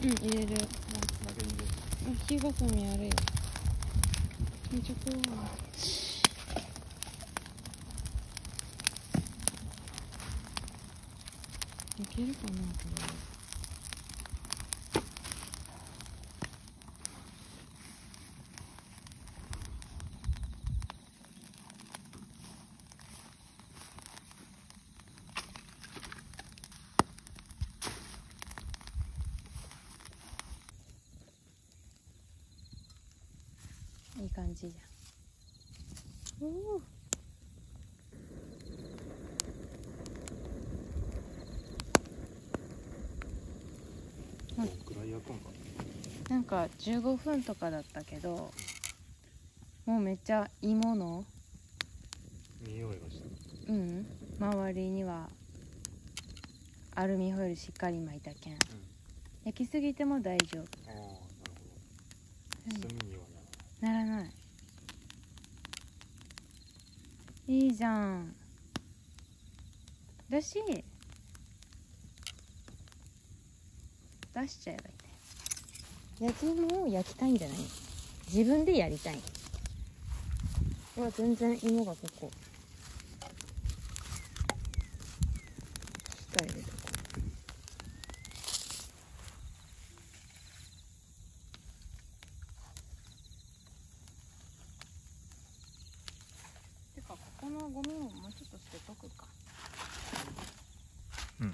うん、入れる。投げ入れる。引きばさみあるよ。めっちゃ怖い。いけるかなこれ。いい感じじゃん。おお。どんくらい焼くんかな。なんか15分とかだったけど、もうめっちゃ芋の匂いがした。うん、周りにはアルミホイルしっかり巻いたけん、焼きすぎても大丈夫。ああ、なるほど。炭にはならない。いいじゃん。だし出しちゃえばいいね。焼き芋を焼きたいんじゃない？自分でやりたい。うわ、全然芋がここ。下入れとこう。てかここのゴミももうちょっと捨てとくか。うん。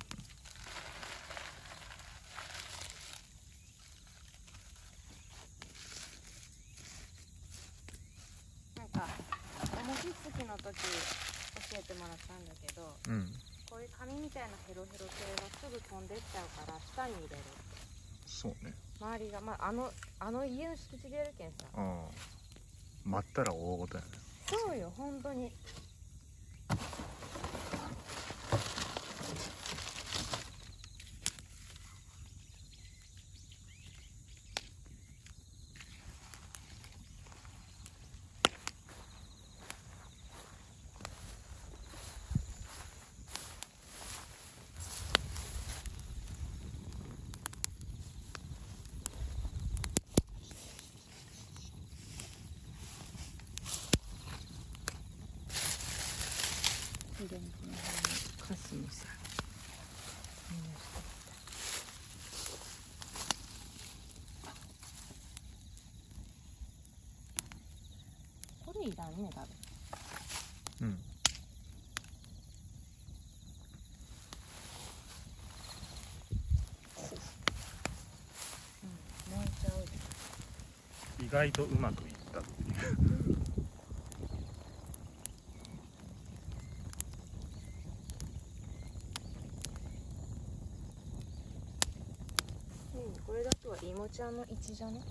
なんか餅つきの時教えてもらったんだけど、うん。こういう紙みたいなヘロヘロ系がすぐ飛んでっちゃうから下に入れる。そうね。周りが、まあ、あの家の敷地でやるけんさ。ああ。待ったら大ごとやね。そうよ、本当に。でもこの辺にカスもさ、みんなしてきた。これいらんね、多分。うん。うん、燃えちゃうで。意外とうまくいったっていう。これだとはいもちゃんの位置じゃね。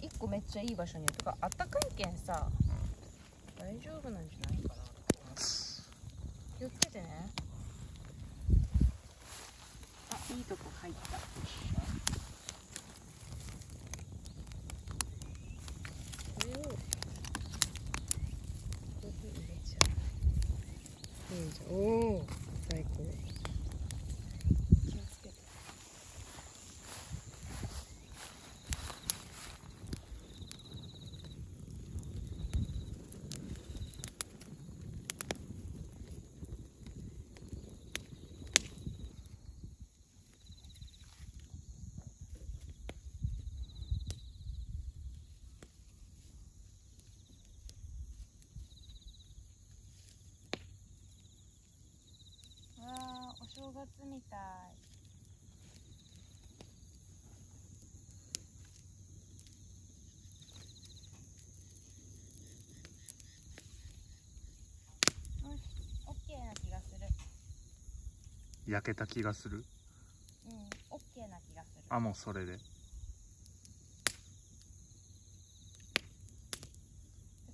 1個めっちゃいい場所にあるとか、あったかいけんさ、大丈夫なんじゃないかな。気をつけてね。あ、いいとこ入った。これをここに入れちゃう。いいじゃん。おお、最高。気をつけて。お正月みたい。よし、オッケーな気がする。焼けた気がする。うん、オッケーな気がする。あ、もうそれで。だっ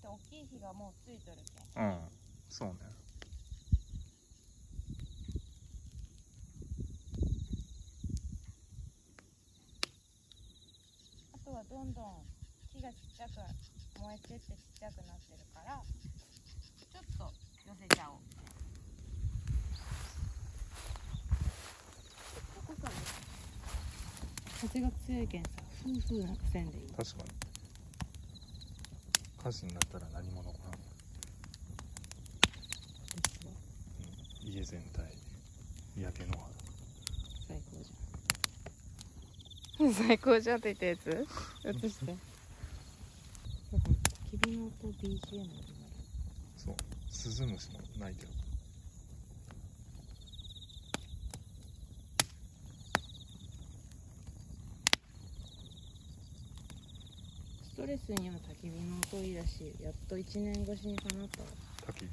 て大きい火がもうついとるけん。うん、そうね。あとはどんどん火がちっちゃく燃えてってちっちゃくなってるから、ちょっと寄せちゃおう。ここかな。風が強いけんさ、ふうふうなんかせんでいい。確かに火事になったら何も残らん、家全体焼け野原。最高じゃん。最高じゃんって言ったやつ映して。焚き火の音 BGM になる。そう、スズムシも鳴いてる。ストレスにも焚き火の音いいだし、やっと1年越しにかなったわ。焚き火。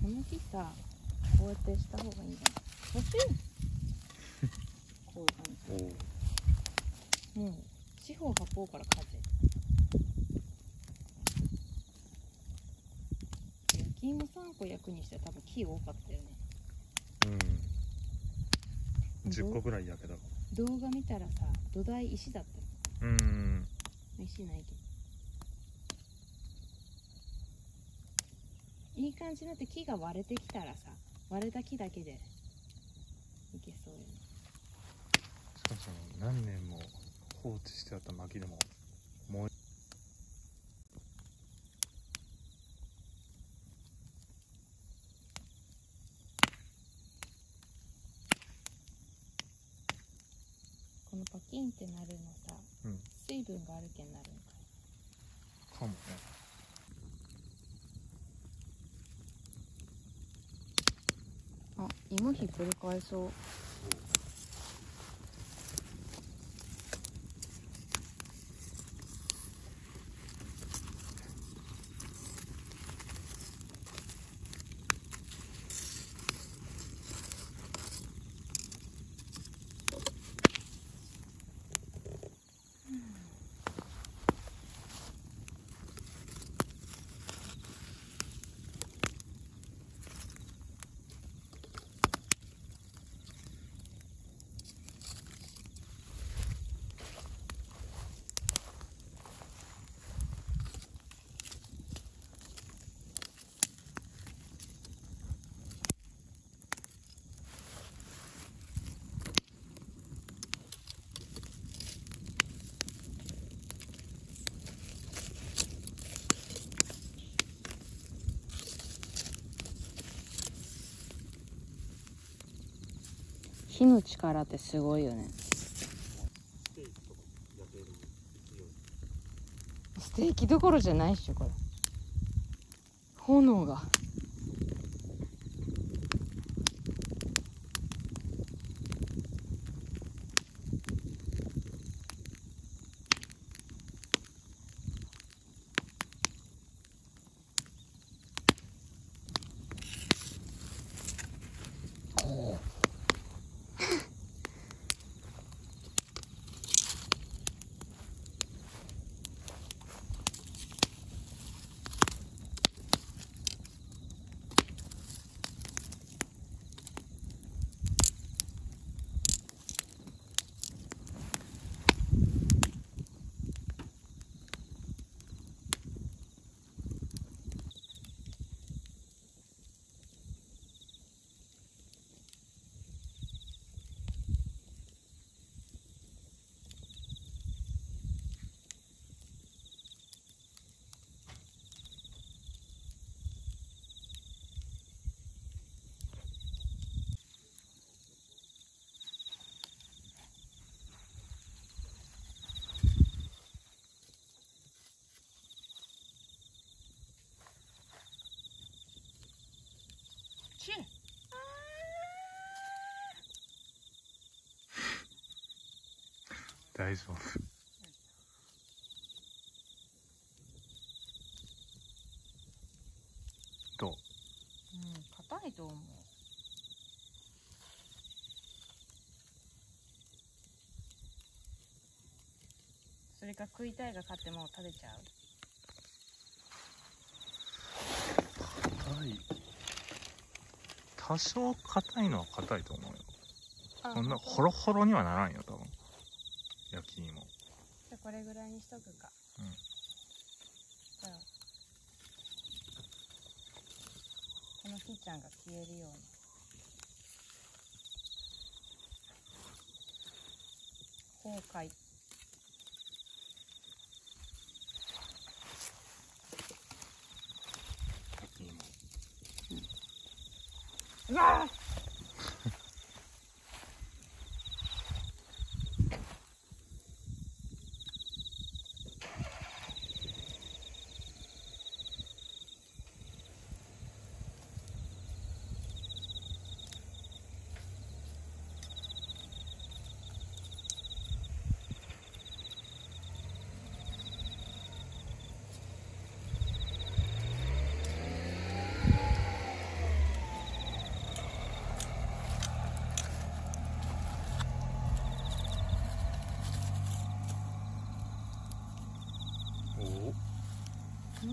この木さ、こうやってした方がいいんじゃない？欲しいこういう感じ。もう四方八方から風。焼き芋3個焼くにしては多分木多かったよね。うん、10個ぐらい焼けたか動画見たらさ、土台石だったよ。石ないけどいい感じになって、木が割れてきたらさ、割れた木だけでいけそうよね。しかもその何年も放置してあった薪でも燃え、このパキンってなるのさ、水分があるけんなるんかかもね。な。あ、芋ひっくり返そう。火の力ってすごいよね。ステーキどころじゃないっしょこれ。炎が。大丈夫。どう？硬いと思う。それか食いたいが勝ってもう食べちゃう。硬い。多少硬いのは硬いと思うよ。こんなホロホロにはならんよ多分。焼き芋。じゃあこれぐらいにしとくか。まきちゃんが消えるような。崩壊。うわー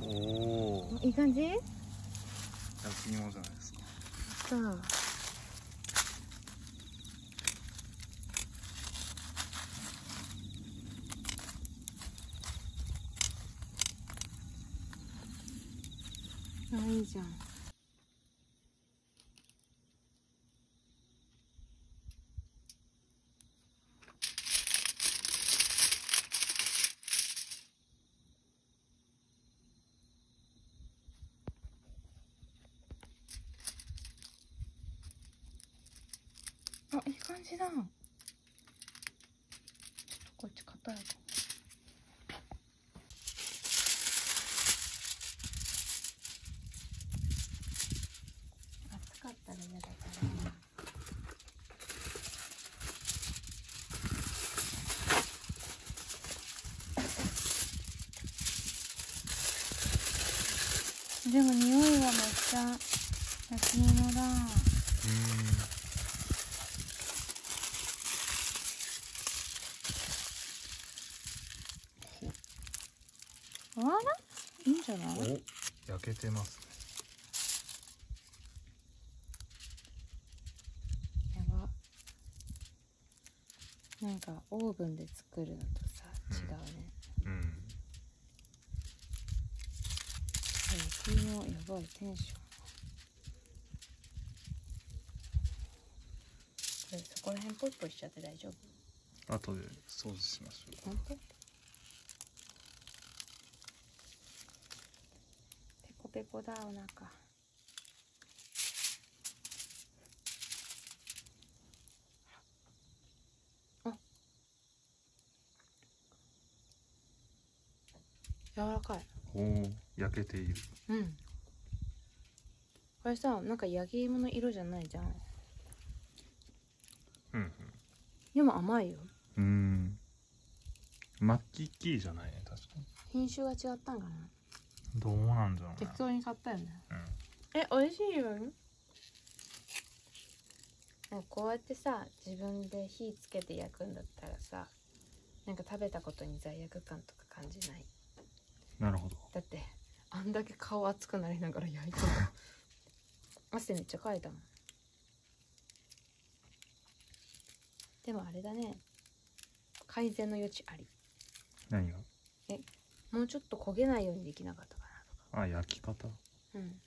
おお、いい感じ？焼き芋じゃないですか。さあ。あ、いいじゃん。あ、いい感じだ。ちょっとこっち硬いか。暑かったら嫌だからな。でも匂いはめっちゃ焼き芋だ。あら、いいんじゃない？お、焼けてますね。やば。なんかオーブンで作るのとさ、違うね。うん。焼き芋やばいテンション。これそこら辺ポイポイしちゃって大丈夫？後で掃除しましょう。本当？ペコペコだお腹。あ、柔らかい。おお、焼けている。うん。これさ、なんか焼き芋の色じゃないじゃん。うん、でも甘いよ。マッキーキーじゃないね、確かに。品種が違ったんかな。どうなんだろうね。適当に買ったよね。うん。美味しいよ。なんかこうやってさ、自分で火つけて焼くんだったらさ、なんか食べたことに罪悪感とか感じない。なるほど。だってあんだけ顔熱くなりながら焼いてた。汗めっちゃかいたもん。でもあれだね、改善の余地あり。何が？もうちょっと焦げないようにできなかったかなとか。あ、焼き方。うん。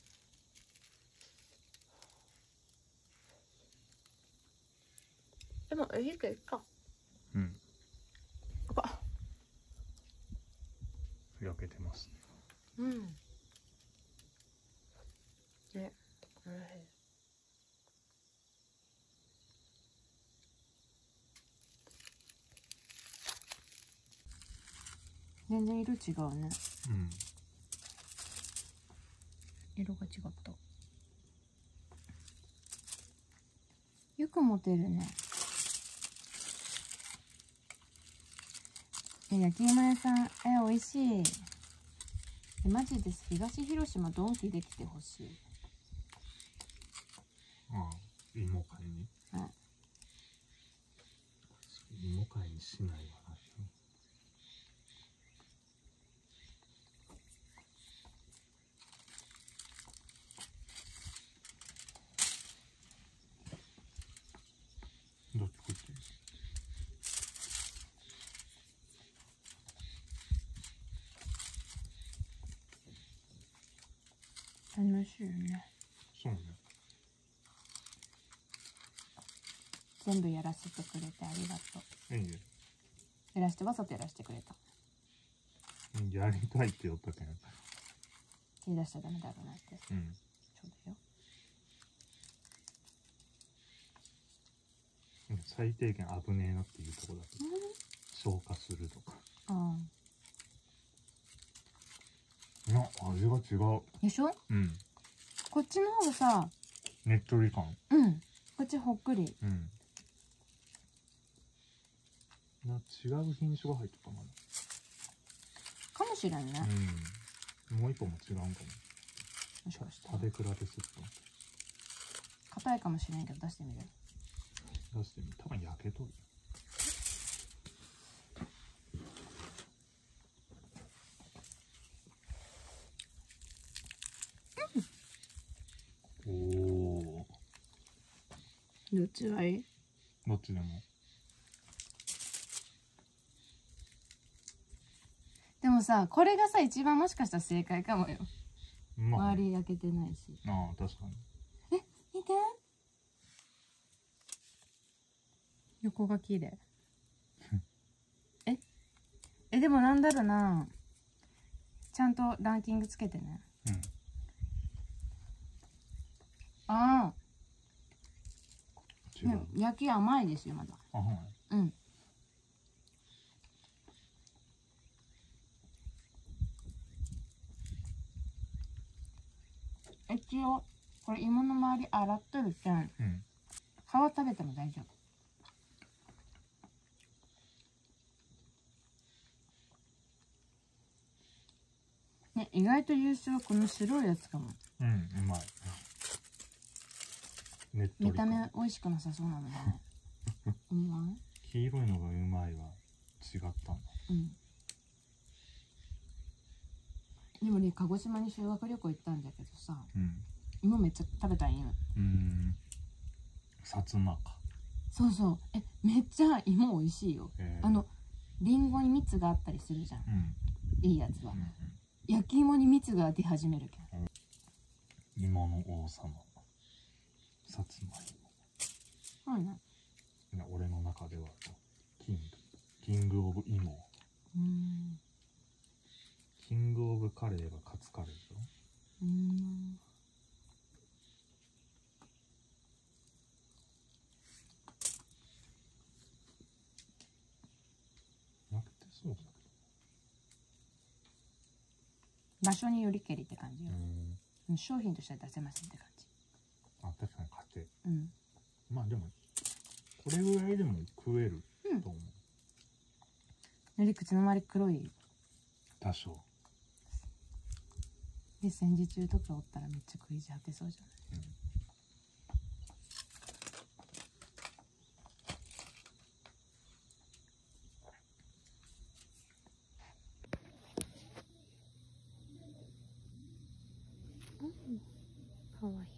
でもいいけどか。うん。あ、焼けてますね。うん。ね、おいしい。全然色違うね。うん。色が違った。よく持てるね。焼き芋屋さん、美味しい。マジです。東広島ドンキできてほしい。ああ、芋買いに。はい。芋買いにしないわな。どっちこっち？楽しいよね。そうね。全部やらせてくれてありがとう。いいね。やらしてわざとやらしてくれた。やりたいって言ったけん。手出しちゃダメだろうなって。うん。そうだよ。最低限危ねえなっていうところだけど、消化するとか。あいや、味が違う。でしょ？うん。こっちの方がさ、ねっとり感。うん。こっちほっくり。うん。違う品種が入ってたかな。かもしれんね。うん。もう一個も違うんかも。もしかして。食べ比べすると。硬いかもしれんけど出してみる。出してみる。多分焼けとる。おお。どっちがいい？どっちでも。でもさ、これがさ、一番もしかしたら正解かもよ。まあ、周り焼けてないし。ああ、確かに。見て。横が綺麗。でもなんだろうな。ちゃんとランキングつけてね。うん。ああ。違う。ね、焼き甘いですよ、まだ。あ、はい。うん。一応、これ芋の周り洗っとるけん、うん。皮食べても大丈夫。ね、意外と優勝はこの白いやつかも。うん、うまい。ねっとり見た目美味しくなさそうなのね。うまい。黄色いのがうまいは違ったんだ。うん。でもね、鹿児島に修学旅行行ったんだけどさ、うん。芋めっちゃ食べたんよ。薩摩か。そうそう。めっちゃ芋美味しいよ。リンゴに蜜があったりするじゃん。うん。いいやつは。うんうん、焼き芋に蜜が出始めるけん。芋の王様。薩摩芋。はいね。俺の中ではキングオブ芋。キングオブカレーがカツカレーでしょ。なくてそうだけ場所によりけりって感じよ。ど。商品としては出せませんって感じ。あ、確かに買って。うん。まあでも、これぐらいでも食えると思う。塗り口の周り黒い。多少。で、戦時中とかおったらめっちゃ食い地果てそうじゃない？かわいい。